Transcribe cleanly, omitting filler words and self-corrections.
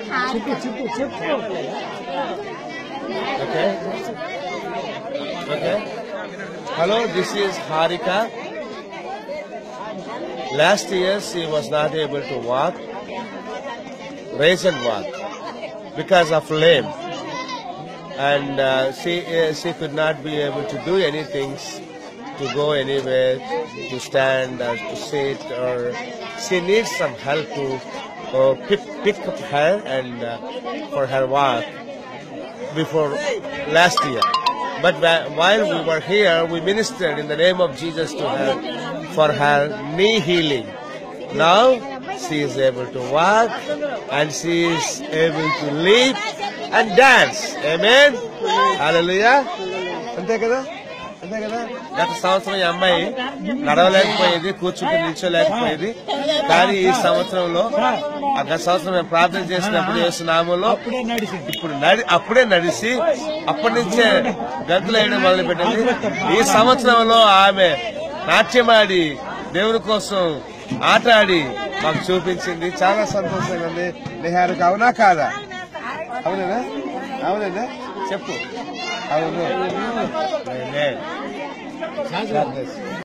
Okay. Okay. Hello, this is Harika. Last year she was not able to walk, raise and walk because of lame, and she could not be able to do anything, to go anywhere, to stand or to sit, or she needs some help to pick up her and for her walk before last year. But while we were here, we ministered in the name of Jesus to her for her knee healing. Now she is able to walk and she is able to leap and dance. Amen. Hallelujah. అంతే కదా గత సంవత్సరం ఈ అమ్మాయి నడవలేకపోయేది, కూర్చుంటే నిల్చోలేకపోయేది. కానీ ఈ సంవత్సరంలో గత సంవత్సరం మేము ప్రార్థన చేసినప్పుడు యేసు నామములో ఇప్పుడు అప్పుడే నడిచి అప్పటి నుంచే గంతులు వేయడం మొదలు పెట్టింది. ఈ సంవత్సరంలో ఆమె నాట్యమాడి దేవుని కోసం ఆట ఆడి మాకు చూపించింది. చాలా సంతోషంగా ఉంది. నిహారిక అవునా కాదా? అవునా? అవునా? చెప్పు. అవును.